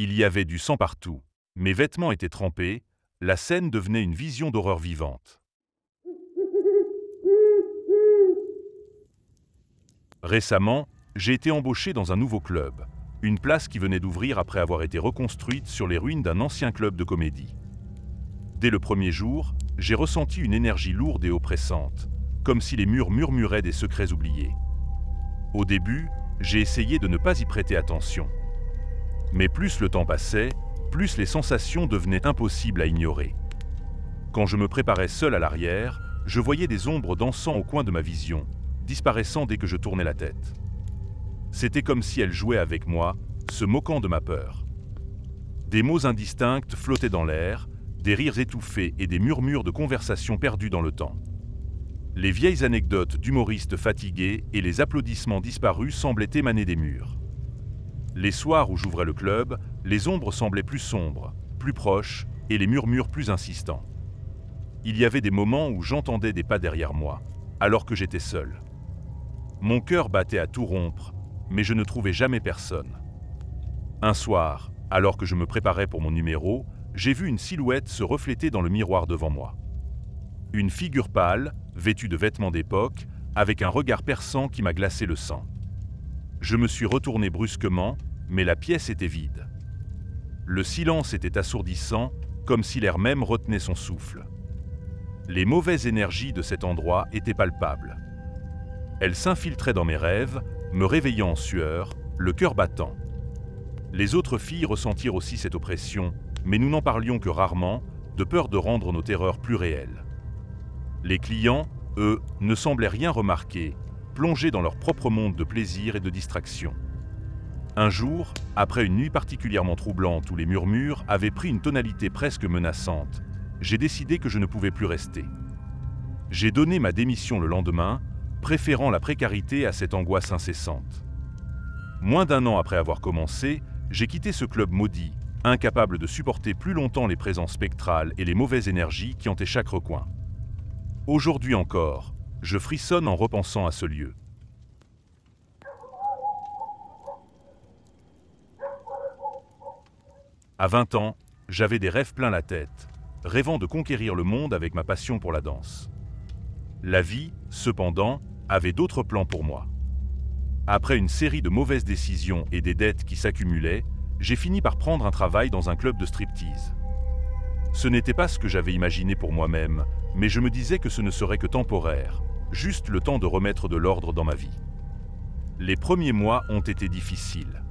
Il y avait du sang partout. Mes vêtements étaient trempés. La scène devenait une vision d'horreur vivante. Récemment, j'ai été embauché dans un nouveau club, une place qui venait d'ouvrir après avoir été reconstruite sur les ruines d'un ancien club de comédie. Dès le premier jour, j'ai ressenti une énergie lourde et oppressante, comme si les murs murmuraient des secrets oubliés. Au début, j'ai essayé de ne pas y prêter attention. Mais plus le temps passait, plus les sensations devenaient impossibles à ignorer. Quand je me préparais seul à l'arrière, je voyais des ombres dansant au coin de ma vision, disparaissant dès que je tournais la tête. C'était comme si elles jouaient avec moi, se moquant de ma peur. Des mots indistincts flottaient dans l'air, des rires étouffés et des murmures de conversations perdues dans le temps. Les vieilles anecdotes d'humoristes fatigués et les applaudissements disparus semblaient émaner des murs. Les soirs où j'ouvrais le club, les ombres semblaient plus sombres, plus proches et les murmures plus insistants. Il y avait des moments où j'entendais des pas derrière moi, alors que j'étais seul. Mon cœur battait à tout rompre, mais je ne trouvais jamais personne. Un soir, alors que je me préparais pour mon numéro, j'ai vu une silhouette se refléter dans le miroir devant moi. Une figure pâle, vêtue de vêtements d'époque, avec un regard perçant qui m'a glacé le sang. Je me suis retourné brusquement, mais la pièce était vide. Le silence était assourdissant, comme si l'air même retenait son souffle. Les mauvaises énergies de cet endroit étaient palpables. Elles s'infiltraient dans mes rêves, me réveillant en sueur, le cœur battant. Les autres filles ressentirent aussi cette oppression, mais nous n'en parlions que rarement, de peur de rendre nos terreurs plus réelles. Les clients, eux, ne semblaient rien remarquer, plongés dans leur propre monde de plaisir et de distraction. Un jour, après une nuit particulièrement troublante où les murmures avaient pris une tonalité presque menaçante, j'ai décidé que je ne pouvais plus rester. J'ai donné ma démission le lendemain, préférant la précarité à cette angoisse incessante. Moins d'un an après avoir commencé, j'ai quitté ce club maudit, incapable de supporter plus longtemps les présences spectrales et les mauvaises énergies qui hantaient chaque recoin. Aujourd'hui encore, je frissonne en repensant à ce lieu. À 20 ans, j'avais des rêves plein la tête, rêvant de conquérir le monde avec ma passion pour la danse. La vie, cependant, avait d'autres plans pour moi. Après une série de mauvaises décisions et des dettes qui s'accumulaient, j'ai fini par prendre un travail dans un club de striptease. Ce n'était pas ce que j'avais imaginé pour moi-même, mais je me disais que ce ne serait que temporaire, juste le temps de remettre de l'ordre dans ma vie. Les premiers mois ont été difficiles.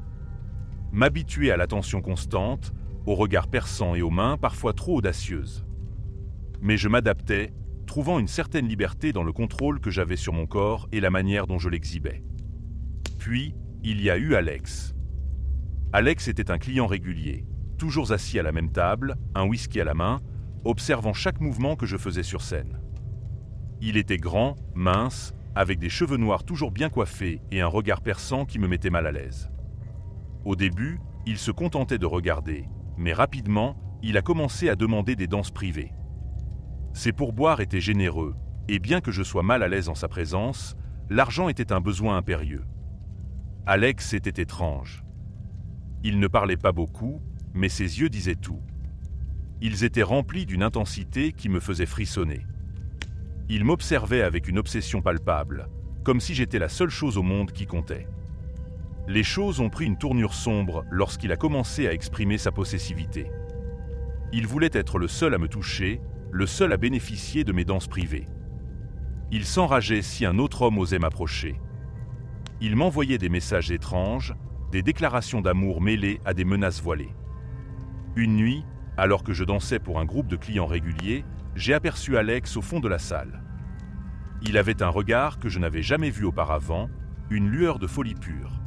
M'habituer à l'attention constante, aux regards perçants et aux mains parfois trop audacieuses. Mais je m'adaptais, trouvant une certaine liberté dans le contrôle que j'avais sur mon corps et la manière dont je l'exhibais. Puis, il y a eu Alex. Alex était un client régulier, toujours assis à la même table, un whisky à la main, observant chaque mouvement que je faisais sur scène. Il était grand, mince, avec des cheveux noirs toujours bien coiffés et un regard perçant qui me mettait mal à l'aise. Au début, il se contentait de regarder, mais rapidement, il a commencé à demander des danses privées. Ses pourboires étaient généreux, et bien que je sois mal à l'aise en sa présence, l'argent était un besoin impérieux. Alex était étrange. Il ne parlait pas beaucoup, mais ses yeux disaient tout. Ils étaient remplis d'une intensité qui me faisait frissonner. Il m'observait avec une obsession palpable, comme si j'étais la seule chose au monde qui comptait. Les choses ont pris une tournure sombre lorsqu'il a commencé à exprimer sa possessivité. Il voulait être le seul à me toucher, le seul à bénéficier de mes danses privées. Il s'enrageait si un autre homme osait m'approcher. Il m'envoyait des messages étranges, des déclarations d'amour mêlées à des menaces voilées. Une nuit, alors que je dansais pour un groupe de clients réguliers, j'ai aperçu Alex au fond de la salle. Il avait un regard que je n'avais jamais vu auparavant, une lueur de folie pure.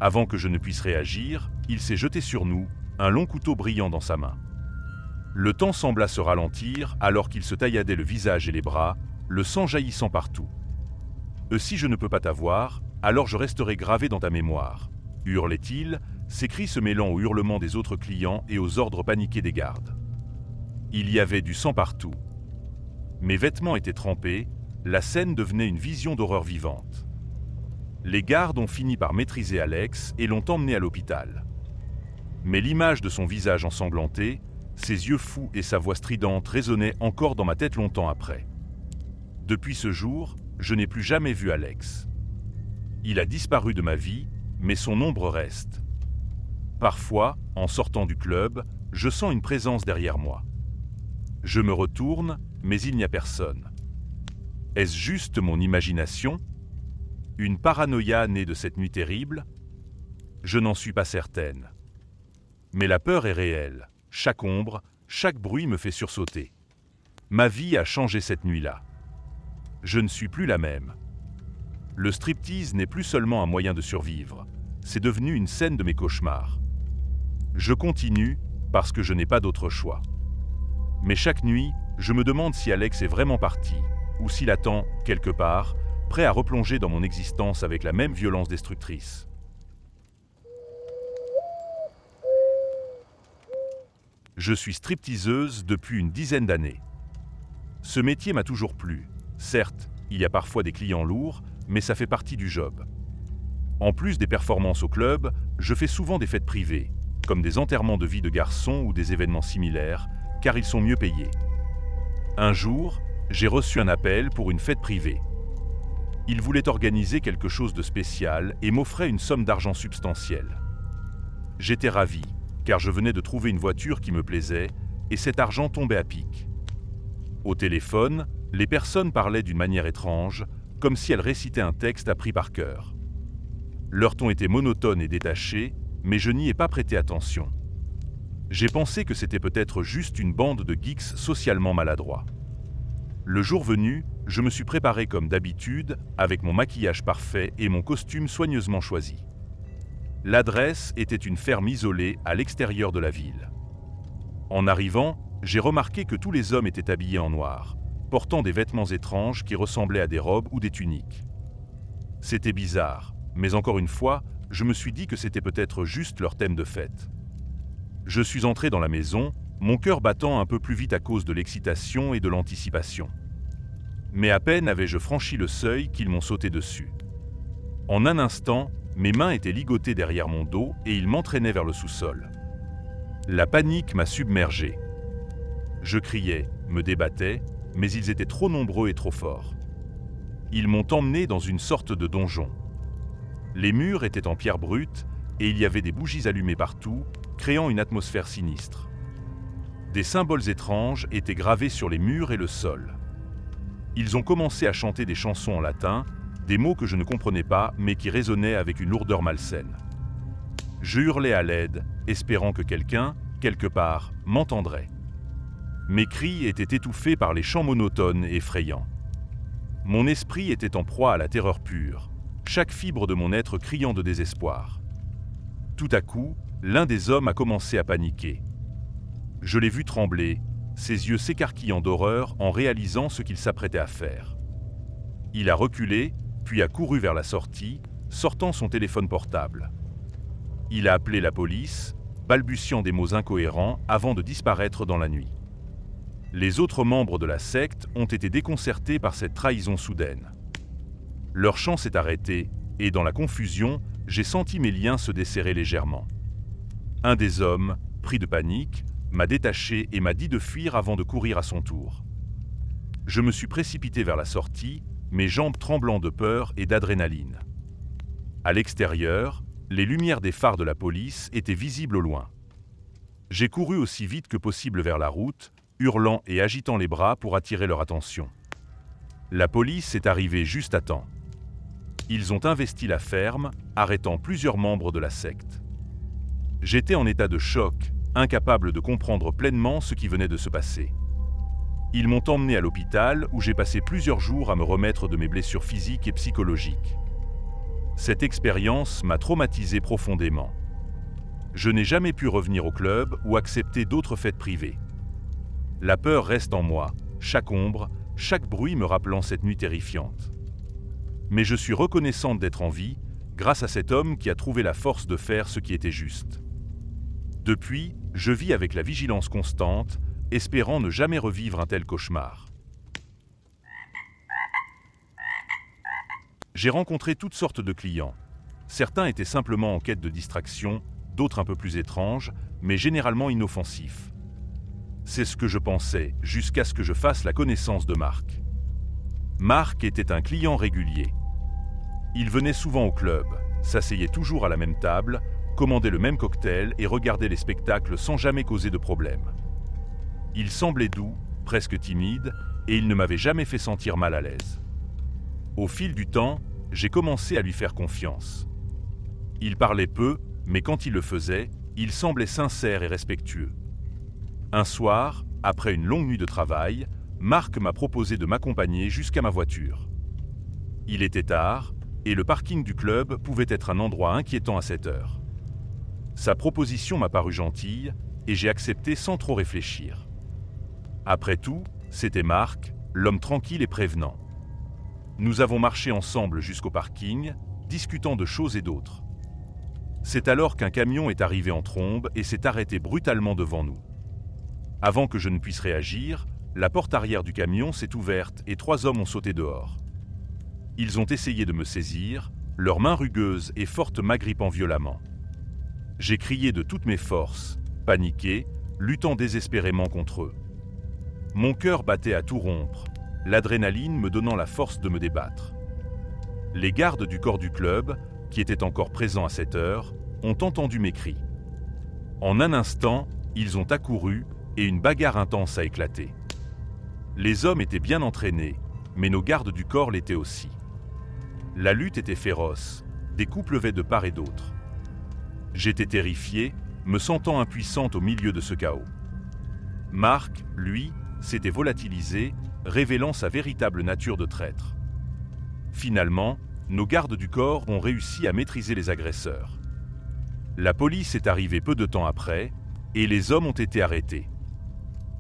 Avant que je ne puisse réagir, il s'est jeté sur nous, un long couteau brillant dans sa main. Le temps sembla se ralentir alors qu'il se tailladait le visage et les bras, le sang jaillissant partout. « Si je ne peux pas t'avoir, alors je resterai gravé dans ta mémoire », hurlait-il, ses cris se mêlant aux hurlements des autres clients et aux ordres paniqués des gardes. Il y avait du sang partout. Mes vêtements étaient trempés, la scène devenait une vision d'horreur vivante. Les gardes ont fini par maîtriser Alex et l'ont emmené à l'hôpital. Mais l'image de son visage ensanglanté, ses yeux fous et sa voix stridente résonnaient encore dans ma tête longtemps après. Depuis ce jour, je n'ai plus jamais vu Alex. Il a disparu de ma vie, mais son ombre reste. Parfois, en sortant du club, je sens une présence derrière moi. Je me retourne, mais il n'y a personne. Est-ce juste mon imagination? Une paranoïa née de cette nuit terrible? Je n'en suis pas certaine. Mais la peur est réelle. Chaque ombre, chaque bruit me fait sursauter. Ma vie a changé cette nuit-là. Je ne suis plus la même. Le striptease n'est plus seulement un moyen de survivre, c'est devenu une scène de mes cauchemars. Je continue parce que je n'ai pas d'autre choix. Mais chaque nuit, je me demande si Alex est vraiment parti, ou s'il attend, quelque part, prêt à replonger dans mon existence avec la même violence destructrice. Je suis stripteaseuse depuis une dizaine d'années. Ce métier m'a toujours plu. Certes, il y a parfois des clients lourds, mais ça fait partie du job. En plus des performances au club, je fais souvent des fêtes privées, comme des enterrements de vie de garçons ou des événements similaires, car ils sont mieux payés. Un jour, j'ai reçu un appel pour une fête privée. Ils voulaient organiser quelque chose de spécial et m'offraient une somme d'argent substantielle. J'étais ravi, car je venais de trouver une voiture qui me plaisait, et cet argent tombait à pic. Au téléphone, les personnes parlaient d'une manière étrange, comme si elles récitaient un texte appris par cœur. Leur ton était monotone et détaché, mais je n'y ai pas prêté attention. J'ai pensé que c'était peut-être juste une bande de geeks socialement maladroits. Le jour venu, je me suis préparé comme d'habitude, avec mon maquillage parfait et mon costume soigneusement choisi. L'adresse était une ferme isolée à l'extérieur de la ville. En arrivant, j'ai remarqué que tous les hommes étaient habillés en noir, portant des vêtements étranges qui ressemblaient à des robes ou des tuniques. C'était bizarre, mais encore une fois, je me suis dit que c'était peut-être juste leur thème de fête. Je suis entré dans la maison, mon cœur battant un peu plus vite à cause de l'excitation et de l'anticipation. Mais à peine avais-je franchi le seuil qu'ils m'ont sauté dessus. En un instant, mes mains étaient ligotées derrière mon dos et ils m'entraînaient vers le sous-sol. La panique m'a submergé. Je criais, me débattais, mais ils étaient trop nombreux et trop forts. Ils m'ont emmené dans une sorte de donjon. Les murs étaient en pierre brute et il y avait des bougies allumées partout, créant une atmosphère sinistre. Des symboles étranges étaient gravés sur les murs et le sol. Ils ont commencé à chanter des chansons en latin, des mots que je ne comprenais pas mais qui résonnaient avec une lourdeur malsaine. Je hurlais à l'aide, espérant que quelqu'un, quelque part, m'entendrait. Mes cris étaient étouffés par les chants monotones et effrayants. Mon esprit était en proie à la terreur pure, chaque fibre de mon être criant de désespoir. Tout à coup, l'un des hommes a commencé à paniquer. Je l'ai vu trembler, ses yeux s'écarquillant d'horreur en réalisant ce qu'il s'apprêtait à faire. Il a reculé, puis a couru vers la sortie, sortant son téléphone portable. Il a appelé la police, balbutiant des mots incohérents avant de disparaître dans la nuit. Les autres membres de la secte ont été déconcertés par cette trahison soudaine. Leur chant s'est arrêté, et dans la confusion, j'ai senti mes liens se desserrer légèrement. Un des hommes, pris de panique, m'a détaché et m'a dit de fuir avant de courir à son tour. Je me suis précipité vers la sortie, mes jambes tremblant de peur et d'adrénaline. À l'extérieur, les lumières des phares de la police étaient visibles au loin. J'ai couru aussi vite que possible vers la route, hurlant et agitant les bras pour attirer leur attention. La police est arrivée juste à temps. Ils ont investi la ferme, arrêtant plusieurs membres de la secte. J'étais en état de choc, incapable de comprendre pleinement ce qui venait de se passer. Ils m'ont emmené à l'hôpital où j'ai passé plusieurs jours à me remettre de mes blessures physiques et psychologiques. Cette expérience m'a traumatisé profondément. Je n'ai jamais pu revenir au club ou accepter d'autres fêtes privées. La peur reste en moi, chaque ombre, chaque bruit me rappelant cette nuit terrifiante. Mais je suis reconnaissante d'être en vie, grâce à cet homme qui a trouvé la force de faire ce qui était juste. Depuis, je vis avec la vigilance constante, espérant ne jamais revivre un tel cauchemar. J'ai rencontré toutes sortes de clients. Certains étaient simplement en quête de distraction, d'autres un peu plus étranges, mais généralement inoffensifs. C'est ce que je pensais, jusqu'à ce que je fasse la connaissance de Marc. Marc était un client régulier. Il venait souvent au club, s'asseyait toujours à la même table, commandait le même cocktail et regardait les spectacles sans jamais causer de problème. Il semblait doux, presque timide, et il ne m'avait jamais fait sentir mal à l'aise. Au fil du temps, j'ai commencé à lui faire confiance. Il parlait peu, mais quand il le faisait, il semblait sincère et respectueux. Un soir, après une longue nuit de travail, Marc m'a proposé de m'accompagner jusqu'à ma voiture. Il était tard, et le parking du club pouvait être un endroit inquiétant à cette heure. Sa proposition m'a paru gentille, et j'ai accepté sans trop réfléchir. Après tout, c'était Marc, l'homme tranquille et prévenant. Nous avons marché ensemble jusqu'au parking, discutant de choses et d'autres. C'est alors qu'un camion est arrivé en trombe et s'est arrêté brutalement devant nous. Avant que je ne puisse réagir, la porte arrière du camion s'est ouverte et 3 hommes ont sauté dehors. Ils ont essayé de me saisir, leurs mains rugueuses et fortes m'agrippant violemment. J'ai crié de toutes mes forces, paniqué, luttant désespérément contre eux. Mon cœur battait à tout rompre, l'adrénaline me donnant la force de me débattre. Les gardes du corps du club, qui étaient encore présents à cette heure, ont entendu mes cris. En un instant, ils ont accouru et une bagarre intense a éclaté. Les hommes étaient bien entraînés, mais nos gardes du corps l'étaient aussi. La lutte était féroce, des coups pleuvaient de part et d'autre. J'étais terrifié, me sentant impuissante au milieu de ce chaos. Marc, lui, s'était volatilisé, révélant sa véritable nature de traître. Finalement, nos gardes du corps ont réussi à maîtriser les agresseurs. La police est arrivée peu de temps après, et les hommes ont été arrêtés.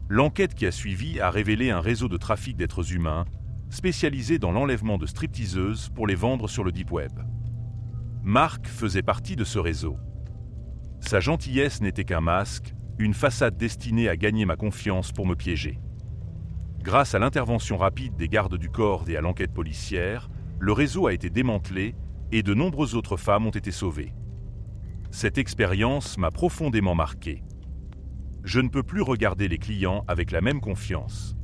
L'enquête qui a suivi a révélé un réseau de trafic d'êtres humains, spécialisé dans l'enlèvement de stripteaseuses pour les vendre sur le deep web. Marc faisait partie de ce réseau. Sa gentillesse n'était qu'un masque, une façade destinée à gagner ma confiance pour me piéger. Grâce à l'intervention rapide des gardes du corps et à l'enquête policière, le réseau a été démantelé et de nombreuses autres femmes ont été sauvées. Cette expérience m'a profondément marqué. Je ne peux plus regarder les clients avec la même confiance.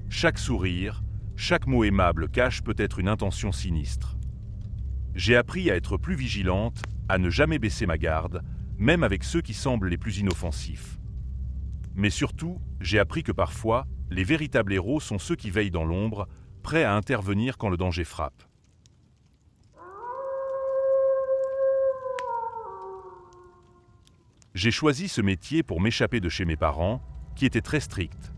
Chaque sourire, chaque mot aimable cache peut-être une intention sinistre. J'ai appris à être plus vigilante, à ne jamais baisser ma garde, même avec ceux qui semblent les plus inoffensifs. Mais surtout, j'ai appris que parfois, les véritables héros sont ceux qui veillent dans l'ombre, prêts à intervenir quand le danger frappe. J'ai choisi ce métier pour m'échapper de chez mes parents, qui étaient très stricts.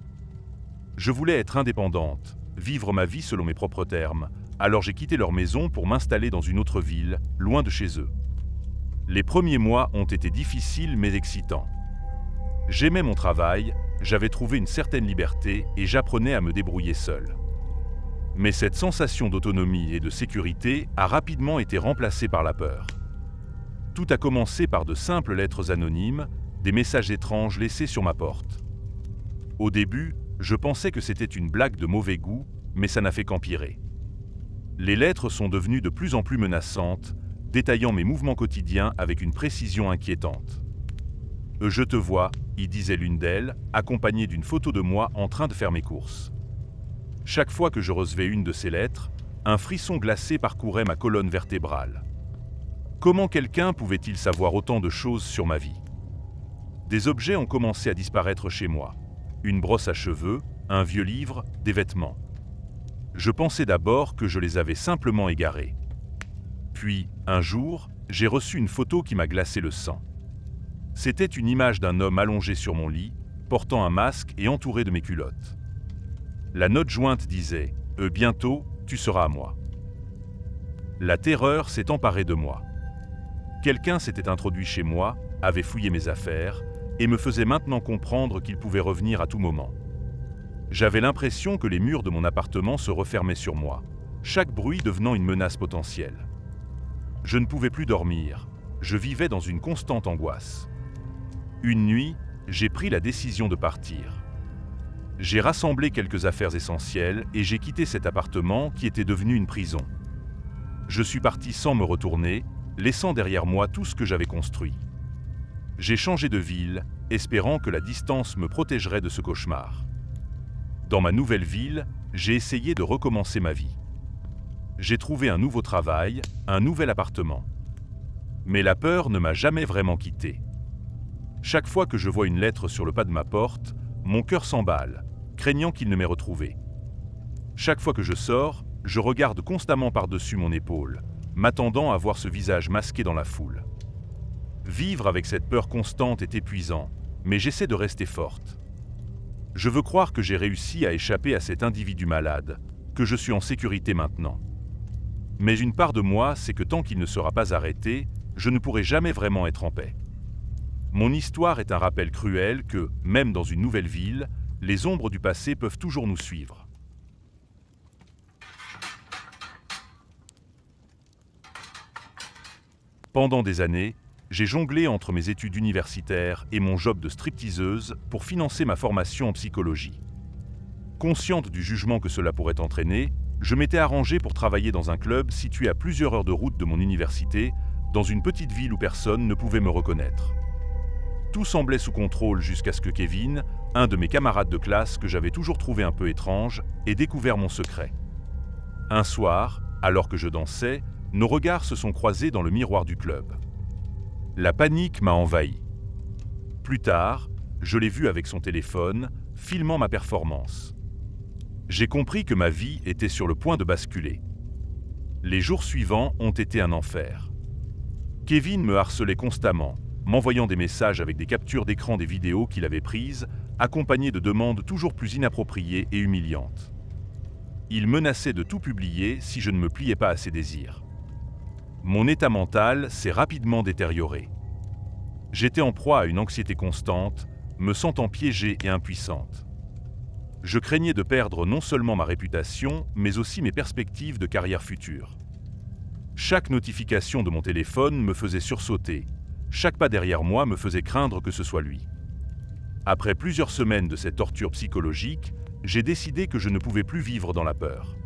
Je voulais être indépendante, vivre ma vie selon mes propres termes, alors j'ai quitté leur maison pour m'installer dans une autre ville, loin de chez eux. Les premiers mois ont été difficiles mais excitants. J'aimais mon travail, j'avais trouvé une certaine liberté et j'apprenais à me débrouiller seul. Mais cette sensation d'autonomie et de sécurité a rapidement été remplacée par la peur. Tout a commencé par de simples lettres anonymes, des messages étranges laissés sur ma porte. Au début, je pensais que c'était une blague de mauvais goût, mais ça n'a fait qu'empirer. Les lettres sont devenues de plus en plus menaçantes, détaillant mes mouvements quotidiens avec une précision inquiétante. « Je te vois », y disait l'une d'elles, accompagnée d'une photo de moi en train de faire mes courses. Chaque fois que je recevais une de ces lettres, un frisson glacé parcourait ma colonne vertébrale. Comment quelqu'un pouvait-il savoir autant de choses sur ma vie? Des objets ont commencé à disparaître chez moi. Une brosse à cheveux, un vieux livre, des vêtements. Je pensais d'abord que je les avais simplement égarés. Puis, un jour, j'ai reçu une photo qui m'a glacé le sang. C'était une image d'un homme allongé sur mon lit, portant un masque et entouré de mes culottes. La note jointe disait « Bientôt, tu seras à moi ». La terreur s'est emparée de moi. Quelqu'un s'était introduit chez moi, avait fouillé mes affaires et me faisait maintenant comprendre qu'il pouvait revenir à tout moment. J'avais l'impression que les murs de mon appartement se refermaient sur moi, chaque bruit devenant une menace potentielle. Je ne pouvais plus dormir, je vivais dans une constante angoisse. Une nuit, j'ai pris la décision de partir. J'ai rassemblé quelques affaires essentielles et j'ai quitté cet appartement qui était devenu une prison. Je suis parti sans me retourner, laissant derrière moi tout ce que j'avais construit. J'ai changé de ville, espérant que la distance me protégerait de ce cauchemar. Dans ma nouvelle ville, j'ai essayé de recommencer ma vie. J'ai trouvé un nouveau travail, un nouvel appartement. Mais la peur ne m'a jamais vraiment quitté. Chaque fois que je vois une lettre sur le pas de ma porte, mon cœur s'emballe, craignant qu'il ne m'ait retrouvé. Chaque fois que je sors, je regarde constamment par-dessus mon épaule, m'attendant à voir ce visage masqué dans la foule. Vivre avec cette peur constante est épuisant, mais j'essaie de rester forte. Je veux croire que j'ai réussi à échapper à cet individu malade, que je suis en sécurité maintenant. Mais une part de moi sait que tant qu'il ne sera pas arrêté, je ne pourrai jamais vraiment être en paix. Mon histoire est un rappel cruel que, même dans une nouvelle ville, les ombres du passé peuvent toujours nous suivre. Pendant des années, j'ai jonglé entre mes études universitaires et mon job de stripteaseuse pour financer ma formation en psychologie. Consciente du jugement que cela pourrait entraîner, je m'étais arrangé pour travailler dans un club situé à plusieurs heures de route de mon université, dans une petite ville où personne ne pouvait me reconnaître. Tout semblait sous contrôle jusqu'à ce que Kevin, un de mes camarades de classe que j'avais toujours trouvé un peu étrange, ait découvert mon secret. Un soir, alors que je dansais, nos regards se sont croisés dans le miroir du club. La panique m'a envahi. Plus tard, je l'ai vu avec son téléphone, filmant ma performance. J'ai compris que ma vie était sur le point de basculer. Les jours suivants ont été un enfer. Kevin me harcelait constamment, m'envoyant des messages avec des captures d'écran des vidéos qu'il avait prises, accompagnées de demandes toujours plus inappropriées et humiliantes. Il menaçait de tout publier si je ne me pliais pas à ses désirs. Mon état mental s'est rapidement détérioré. J'étais en proie à une anxiété constante, me sentant piégée et impuissante. Je craignais de perdre non seulement ma réputation, mais aussi mes perspectives de carrière future. Chaque notification de mon téléphone me faisait sursauter. Chaque pas derrière moi me faisait craindre que ce soit lui. Après plusieurs semaines de cette torture psychologique, j'ai décidé que je ne pouvais plus vivre dans la peur.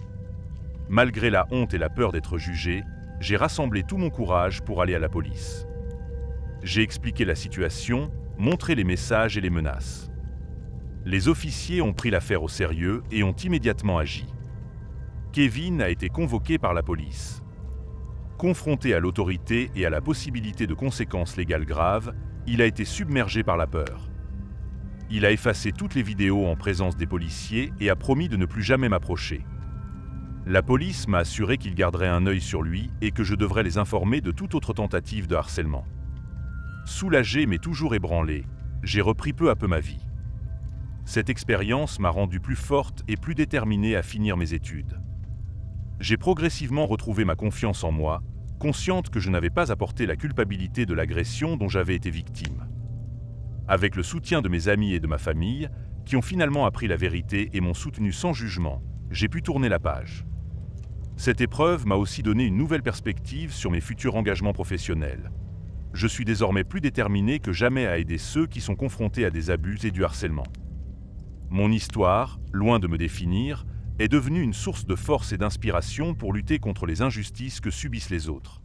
Malgré la honte et la peur d'être jugé, j'ai rassemblé tout mon courage pour aller à la police. J'ai expliqué la situation, montré les messages et les menaces. Les officiers ont pris l'affaire au sérieux et ont immédiatement agi. Kevin a été convoqué par la police. Confronté à l'autorité et à la possibilité de conséquences légales graves, il a été submergé par la peur. Il a effacé toutes les vidéos en présence des policiers et a promis de ne plus jamais m'approcher. La police m'a assuré qu'il garderait un œil sur lui et que je devrais les informer de toute autre tentative de harcèlement. Soulagé mais toujours ébranlé, j'ai repris peu à peu ma vie. Cette expérience m'a rendu plus forte et plus déterminée à finir mes études. J'ai progressivement retrouvé ma confiance en moi, consciente que je n'avais pas à porter la culpabilité de l'agression dont j'avais été victime. Avec le soutien de mes amis et de ma famille, qui ont finalement appris la vérité et m'ont soutenu sans jugement, j'ai pu tourner la page. Cette épreuve m'a aussi donné une nouvelle perspective sur mes futurs engagements professionnels. Je suis désormais plus déterminé que jamais à aider ceux qui sont confrontés à des abus et du harcèlement. Mon histoire, loin de me définir, est devenue une source de force et d'inspiration pour lutter contre les injustices que subissent les autres.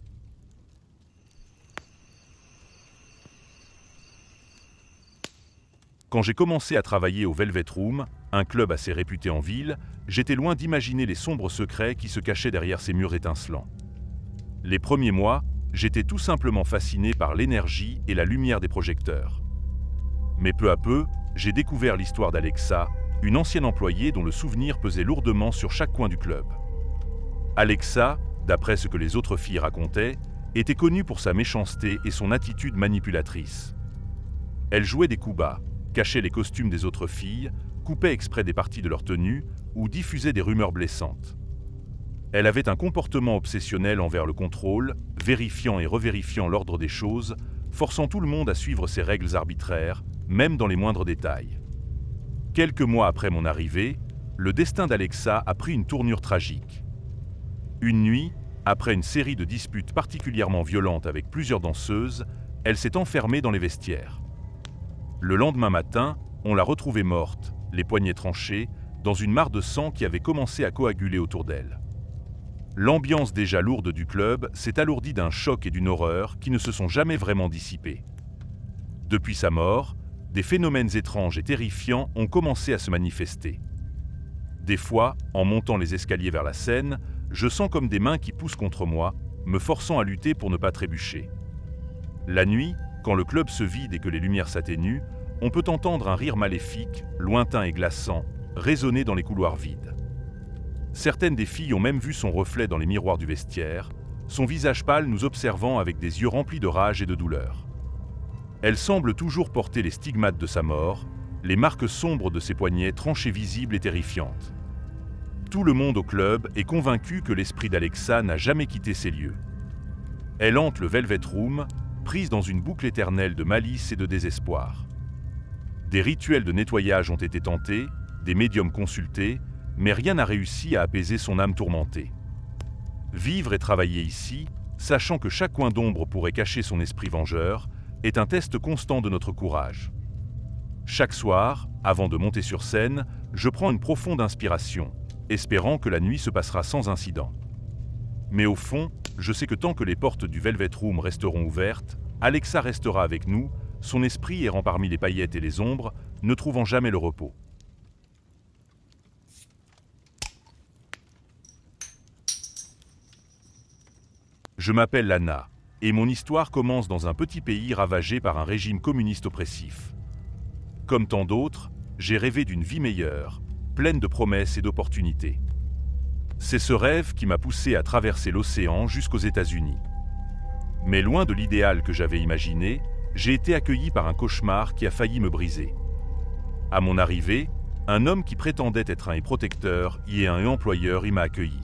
Quand j'ai commencé à travailler au Velvet Room, un club assez réputé en ville, j'étais loin d'imaginer les sombres secrets qui se cachaient derrière ces murs étincelants. Les premiers mois, j'étais tout simplement fasciné par l'énergie et la lumière des projecteurs. Mais peu à peu, j'ai découvert l'histoire d'Alexa, une ancienne employée dont le souvenir pesait lourdement sur chaque coin du club. Alexa, d'après ce que les autres filles racontaient, était connue pour sa méchanceté et son attitude manipulatrice. Elle jouait des coups bas, cachait les costumes des autres filles, coupait exprès des parties de leur tenue ou diffusait des rumeurs blessantes. Elle avait un comportement obsessionnel envers le contrôle, vérifiant et revérifiant l'ordre des choses, forçant tout le monde à suivre ses règles arbitraires, même dans les moindres détails. Quelques mois après mon arrivée, le destin d'Alexa a pris une tournure tragique. Une nuit, après une série de disputes particulièrement violentes avec plusieurs danseuses, elle s'est enfermée dans les vestiaires. Le lendemain matin, on l'a retrouvée morte, les poignets tranchés, dans une mare de sang qui avait commencé à coaguler autour d'elle. L'ambiance déjà lourde du club s'est alourdie d'un choc et d'une horreur qui ne se sont jamais vraiment dissipés. Depuis sa mort, des phénomènes étranges et terrifiants ont commencé à se manifester. Des fois, en montant les escaliers vers la scène, je sens comme des mains qui poussent contre moi, me forçant à lutter pour ne pas trébucher. La nuit, quand le club se vide et que les lumières s'atténuent, on peut entendre un rire maléfique, lointain et glaçant, résonner dans les couloirs vides. Certaines des filles ont même vu son reflet dans les miroirs du vestiaire, son visage pâle nous observant avec des yeux remplis de rage et de douleur. Elle semble toujours porter les stigmates de sa mort, les marques sombres de ses poignets tranchées visibles et terrifiantes. Tout le monde au club est convaincu que l'esprit d'Alexa n'a jamais quitté ces lieux. Elle hante le Velvet Room, prise dans une boucle éternelle de malice et de désespoir. Des rituels de nettoyage ont été tentés, des médiums consultés, mais rien n'a réussi à apaiser son âme tourmentée. Vivre et travailler ici, sachant que chaque coin d'ombre pourrait cacher son esprit vengeur, est un test constant de notre courage. Chaque soir, avant de monter sur scène, je prends une profonde inspiration, espérant que la nuit se passera sans incident. Mais au fond, je sais que tant que les portes du Velvet Room resteront ouvertes, Alexa restera avec nous, son esprit errant parmi les paillettes et les ombres, ne trouvant jamais le repos. Je m'appelle Lana, et mon histoire commence dans un petit pays ravagé par un régime communiste oppressif. Comme tant d'autres, j'ai rêvé d'une vie meilleure, pleine de promesses et d'opportunités. C'est ce rêve qui m'a poussé à traverser l'océan jusqu'aux États-Unis. Mais loin de l'idéal que j'avais imaginé, j'ai été accueilli par un cauchemar qui a failli me briser. À mon arrivée, un homme qui prétendait être un protecteur et un employeur m'a accueilli.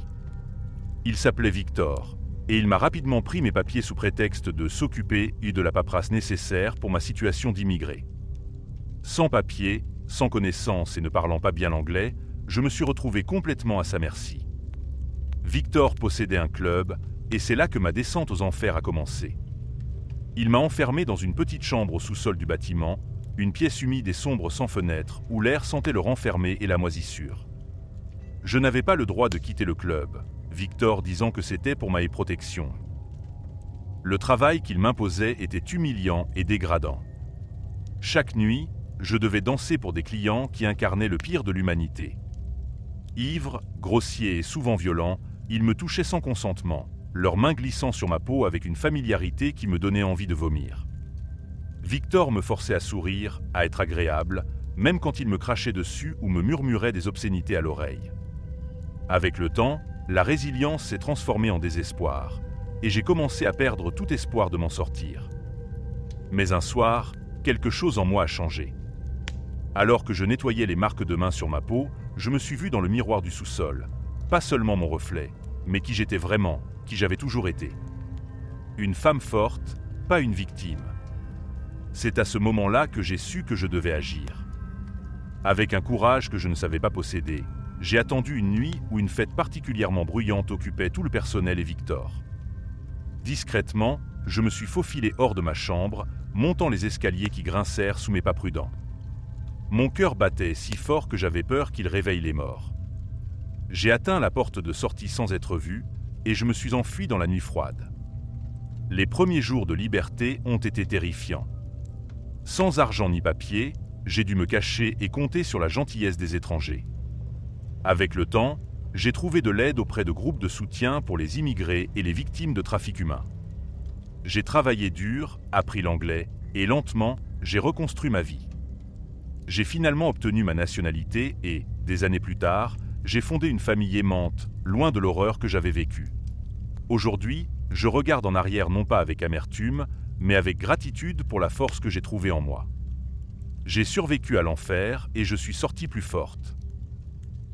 Il s'appelait Victor, et il m'a rapidement pris mes papiers sous prétexte de s'occuper de la paperasse nécessaire pour ma situation d'immigré. Sans papiers, sans connaissances et ne parlant pas bien l'anglais, je me suis retrouvé complètement à sa merci. Victor possédait un club, et c'est là que ma descente aux enfers a commencé. Il m'a enfermé dans une petite chambre au sous-sol du bâtiment, une pièce humide et sombre sans fenêtre, où l'air sentait le renfermé et la moisissure. Je n'avais pas le droit de quitter le club, Victor disant que c'était pour ma protection. Le travail qu'il m'imposait était humiliant et dégradant. Chaque nuit, je devais danser pour des clients qui incarnaient le pire de l'humanité. Ivres, grossiers et souvent violents, ils me touchaient sans consentement, leurs mains glissant sur ma peau avec une familiarité qui me donnait envie de vomir. Victor me forçait à sourire, à être agréable, même quand il me crachait dessus ou me murmurait des obscénités à l'oreille. Avec le temps, la résilience s'est transformée en désespoir, et j'ai commencé à perdre tout espoir de m'en sortir. Mais un soir, quelque chose en moi a changé. Alors que je nettoyais les marques de main sur ma peau, je me suis vu dans le miroir du sous-sol, pas seulement mon reflet, mais qui j'étais vraiment, qui j'avais toujours été. Une femme forte, pas une victime. C'est à ce moment-là que j'ai su que je devais agir. Avec un courage que je ne savais pas posséder, j'ai attendu une nuit où une fête particulièrement bruyante occupait tout le personnel et Victor. Discrètement, je me suis faufilé hors de ma chambre, montant les escaliers qui grincèrent sous mes pas prudents. Mon cœur battait si fort que j'avais peur qu'il réveille les morts. J'ai atteint la porte de sortie sans être vu, et je me suis enfui dans la nuit froide. Les premiers jours de liberté ont été terrifiants. Sans argent ni papier, j'ai dû me cacher et compter sur la gentillesse des étrangers. Avec le temps, j'ai trouvé de l'aide auprès de groupes de soutien pour les immigrés et les victimes de trafic humain. J'ai travaillé dur, appris l'anglais, et lentement, j'ai reconstruit ma vie. J'ai finalement obtenu ma nationalité et, des années plus tard, j'ai fondé une famille aimante, loin de l'horreur que j'avais vécue. Aujourd'hui, je regarde en arrière non pas avec amertume, mais avec gratitude pour la force que j'ai trouvée en moi. J'ai survécu à l'enfer et je suis sortie plus forte.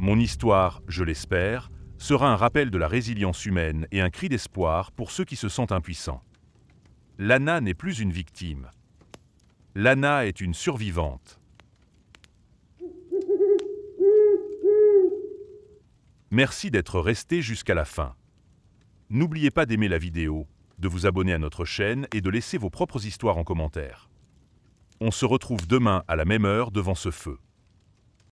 Mon histoire, je l'espère, sera un rappel de la résilience humaine et un cri d'espoir pour ceux qui se sentent impuissants. Lana n'est plus une victime. Lana est une survivante. Merci d'être resté jusqu'à la fin. N'oubliez pas d'aimer la vidéo, de vous abonner à notre chaîne et de laisser vos propres histoires en commentaire. On se retrouve demain à la même heure devant ce feu.